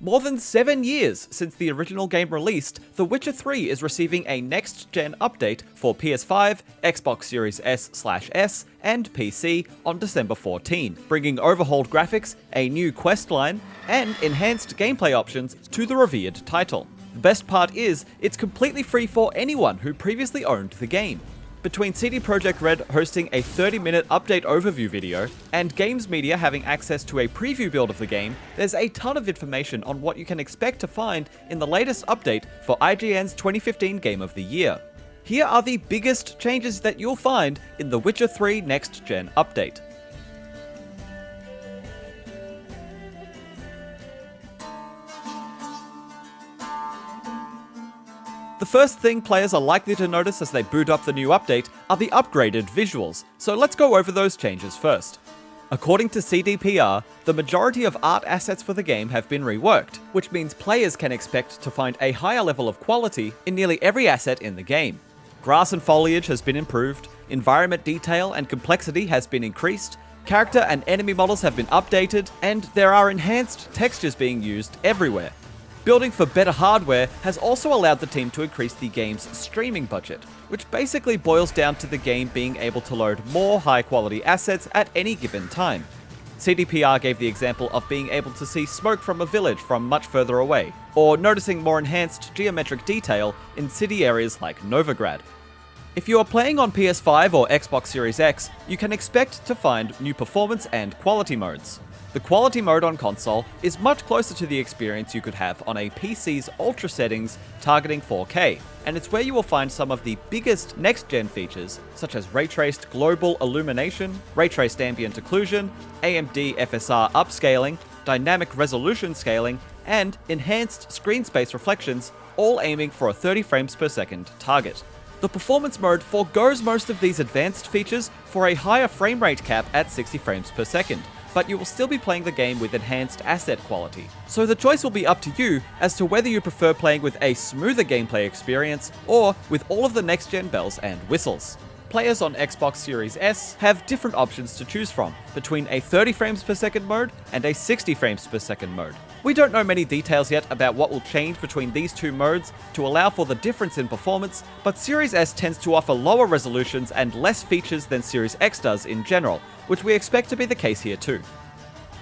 More than 7 years since the original game released, The Witcher 3 is receiving a next-gen update for PS5, Xbox Series S/S, and PC on December 14, bringing overhauled graphics, a new questline, and enhanced gameplay options to the revered title. The best part is, it's completely free for anyone who previously owned the game. Between CD Projekt Red hosting a 30-minute update overview video, and Games Media having access to a preview build of the game, there's a ton of information on what you can expect to find in the latest update for IGN's 2015 Game of the Year. Here are the biggest changes that you'll find in The Witcher 3 Next Gen update. The first thing players are likely to notice as they boot up the new update are the upgraded visuals, so let's go over those changes first. According to CDPR, the majority of art assets for the game have been reworked, which means players can expect to find a higher level of quality in nearly every asset in the game. Grass and foliage has been improved, environment detail and complexity has been increased, character and enemy models have been updated, and there are enhanced textures being used everywhere. Building for better hardware has also allowed the team to increase the game's streaming budget, which basically boils down to the game being able to load more high-quality assets at any given time. CDPR gave the example of being able to see smoke from a village from much further away, or noticing more enhanced geometric detail in city areas like Novigrad. If you are playing on PS5 or Xbox Series X, you can expect to find new performance and quality modes. The quality mode on console is much closer to the experience you could have on a PC's ultra settings targeting 4K, and it's where you will find some of the biggest next-gen features, such as ray-traced global illumination, ray-traced ambient occlusion, AMD FSR upscaling, dynamic resolution scaling, and enhanced screen space reflections, all aiming for a 30 frames per second target. The performance mode forgoes most of these advanced features for a higher frame rate cap at 60 frames per second, but you will still be playing the game with enhanced asset quality. So the choice will be up to you as to whether you prefer playing with a smoother gameplay experience or with all of the next-gen bells and whistles. Players on Xbox Series S have different options to choose from, between a 30 frames per second mode and a 60 frames per second mode. We don't know many details yet about what will change between these two modes to allow for the difference in performance, but Series S tends to offer lower resolutions and less features than Series X does in general, which we expect to be the case here too.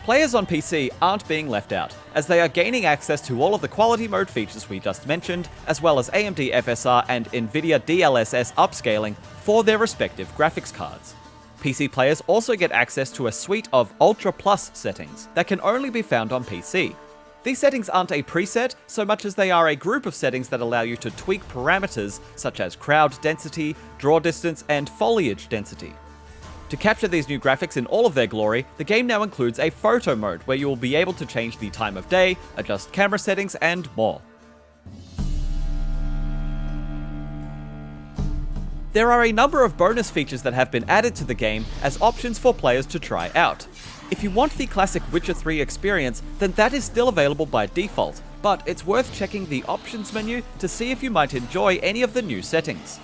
Players on PC aren't being left out, as they are gaining access to all of the quality mode features we just mentioned, as well as AMD FSR and Nvidia DLSS upscaling for their respective graphics cards. PC players also get access to a suite of Ultra Plus settings that can only be found on PC. These settings aren't a preset so much as they are a group of settings that allow you to tweak parameters such as crowd density, draw distance, and foliage density. To capture these new graphics in all of their glory, the game now includes a photo mode where you will be able to change the time of day, adjust camera settings, and more. There are a number of bonus features that have been added to the game as options for players to try out. If you want the classic Witcher 3 experience, then that is still available by default, but it's worth checking the options menu to see if you might enjoy any of the new settings.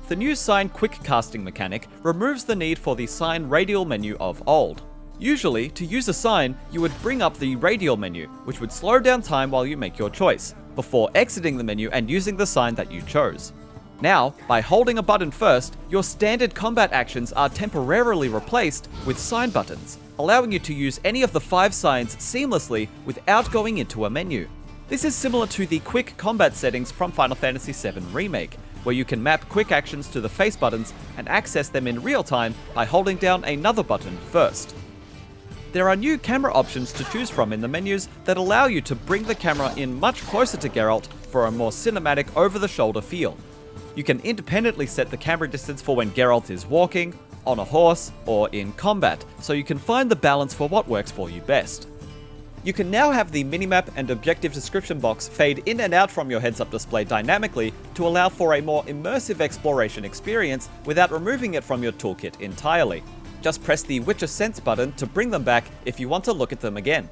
The new sign Quickcasting mechanic removes the need for the sign radial menu of old. Usually, to use a sign, you would bring up the radial menu, which would slow down time while you make your choice, before exiting the menu and using the sign that you chose. Now, by holding a button first, your standard combat actions are temporarily replaced with sign buttons, allowing you to use any of the 5 signs seamlessly without going into a menu. This is similar to the quick combat settings from Final Fantasy VII Remake, where you can map quick actions to the face buttons and access them in real time by holding down another button first. There are new camera options to choose from in the menus that allow you to bring the camera in much closer to Geralt for a more cinematic over-the-shoulder feel. You can independently set the camera distance for when Geralt is walking, on a horse, or in combat, so you can find the balance for what works for you best. You can now have the minimap and objective description box fade in and out from your heads-up display dynamically to allow for a more immersive exploration experience without removing it from your toolkit entirely. Just press the Witcher Sense button to bring them back if you want to look at them again.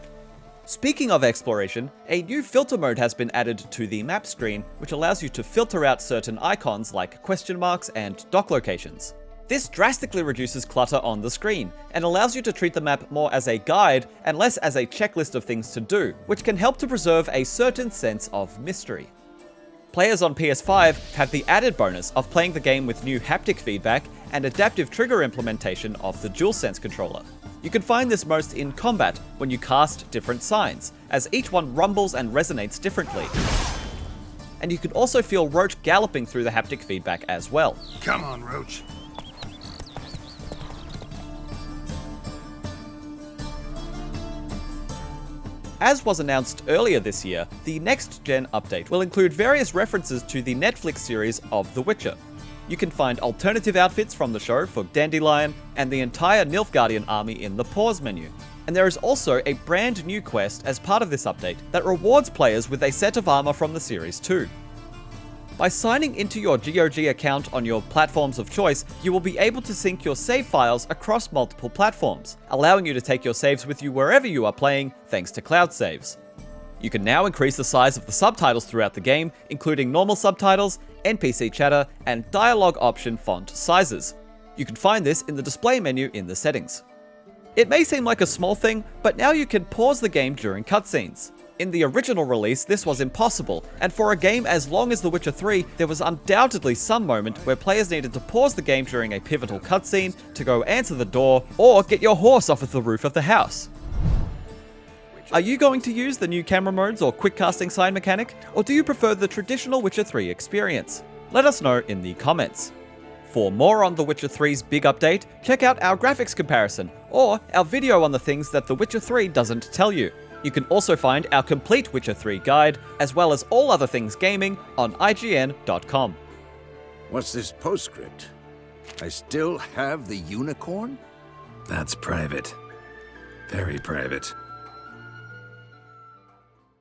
Speaking of exploration, a new filter mode has been added to the map screen, which allows you to filter out certain icons like question marks and dock locations. This drastically reduces clutter on the screen, and allows you to treat the map more as a guide and less as a checklist of things to do, which can help to preserve a certain sense of mystery. Players on PS5 have the added bonus of playing the game with new haptic feedback and adaptive trigger implementation of the DualSense controller. You can find this most in combat when you cast different signs, as each one rumbles and resonates differently. And you can also feel Roach galloping through the haptic feedback as well. Come on, Roach. As was announced earlier this year, the next-gen update will include various references to the Netflix series of The Witcher. You can find alternative outfits from the show for Dandelion and the entire Nilfgaardian army in the pause menu. And there is also a brand new quest as part of this update that rewards players with a set of armor from the series too. By signing into your GOG account on your platforms of choice, you will be able to sync your save files across multiple platforms, allowing you to take your saves with you wherever you are playing thanks to cloud saves. You can now increase the size of the subtitles throughout the game, including normal subtitles, NPC chatter, and dialogue option font sizes. You can find this in the display menu in the settings. It may seem like a small thing, but now you can pause the game during cutscenes. In the original release, this was impossible, and for a game as long as The Witcher 3, there was undoubtedly some moment where players needed to pause the game during a pivotal cutscene to go answer the door or get your horse off of the roof of the house. Are you going to use the new camera modes or quickcasting sign mechanic, or do you prefer the traditional Witcher 3 experience? Let us know in the comments. For more on The Witcher 3's big update, check out our graphics comparison, or our video on the things that The Witcher 3 doesn't tell you. You can also find our complete Witcher 3 guide, as well as all other things gaming, on IGN.com. What's this postscript? I still have the unicorn? That's private. Very private.